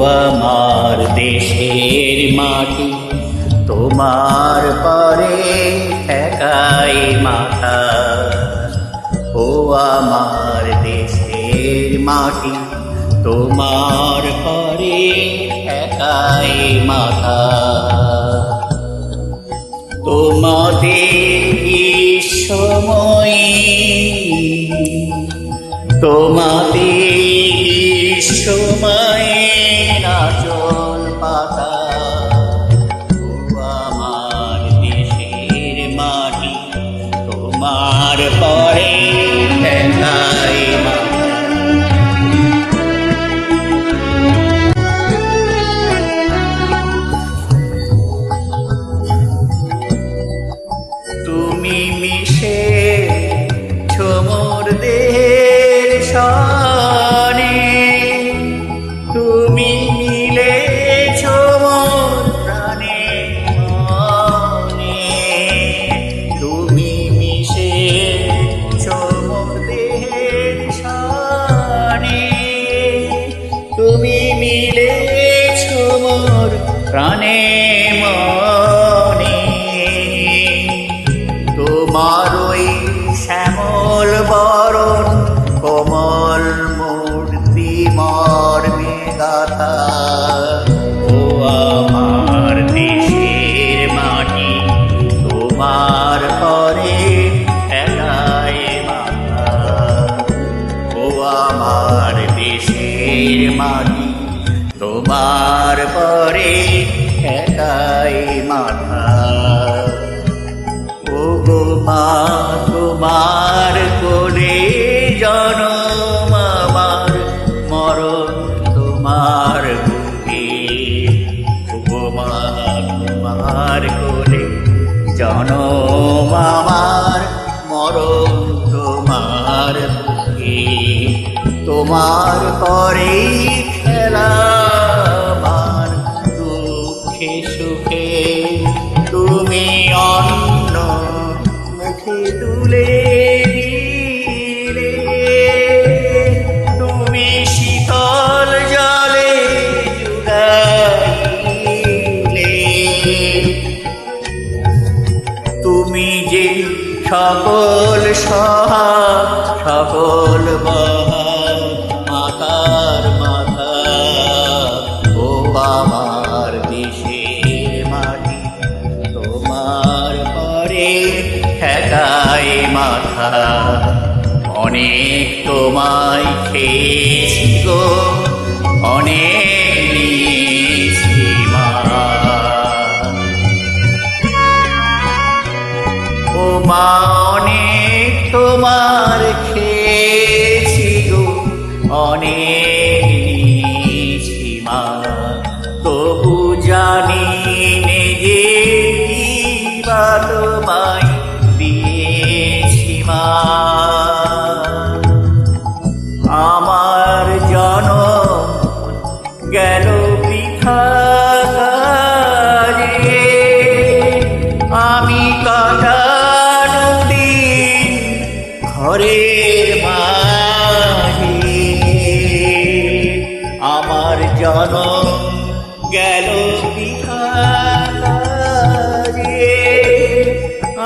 আমার দেশের মাটি, তোমার পরে ঠেকাই মাথা। ও আমার দেশের মাটি, তোমার পরে ঠেকাই মাথা। তোমাদের সময়, তোমাদের সময় নাচল পাতা। ও আমার দেশের মাটি, তোমার পরে ঠেকাই মাথা। তুমি মিশে মোর দেহের সনে, তুমি মিলেছ মোর প্রাণে মনে। তুমি মিশেছ মোর দেহের সনে, তুমি মিলেছ মোর প্রাণে মনে। তোমার ওই শ্যামল বরণ কোমল মূর্তি মর্মে গাথা। ও আমার দেশের মাটি, তোমার পরে ঠেকাই মাথা। ও আমার দেশের মাটি, তোমার পরে ঠেকাই মাথা। ও গো মা, তোমার কোলে জনম আমার, মরণ তোমার বুকে। ও গো মা, তোমার কোলে জনম আমার, মরণ তোমার বুকে। তোমার পরে খেলা আমার, দুঃখে সুখে তুমি অন্ন মুখে তুলে দিলে। তুমি শীতল জলে জুড়াইলে। তুমি যে সকল সহা সকল বহা মাতার মাথা। ও আমার দেশের মাটি, তোমার পরে ঠেকাই মাথা। অনেক তোমায় খেয়েছি গো, অনেক নিয়েছি মা। ও মা, অনেক তোমার খেয়েছি গো, অনেক নিয়েছি মা। তবু জানি নে যে বা তোমায় দিয়েছি মা। আমার জনম গেল বৃথা কাজে, আমি কাটানো দিন ঘরের মাঝে। আমার জনম গেল বৃথা কাজে,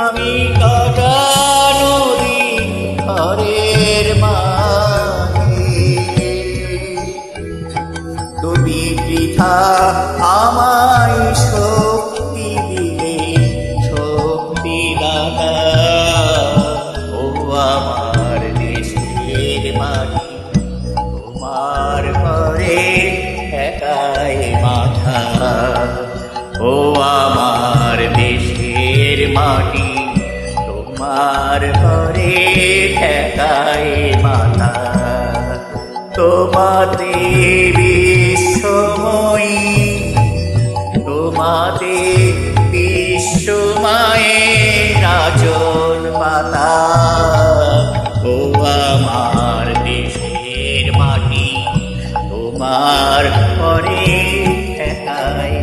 আমি কাটানো দিন ঘরের মাঝে। তুমি বৃথা আমায় শক্তি দিলে, শক্তি দাতা। ও আমার দেশের মাটি, তোমার পরে ঠেকাই মাথা। ও আমার দেশের মাটি, তোমার পরে ঠেকাই মাথা। তোমাতে বিশ্বময়ী, তোমাতে বিশ্বমায়ের আঁচল পাতা। ও আমার দেশের মাটি, তোমার পরে ঠেকাই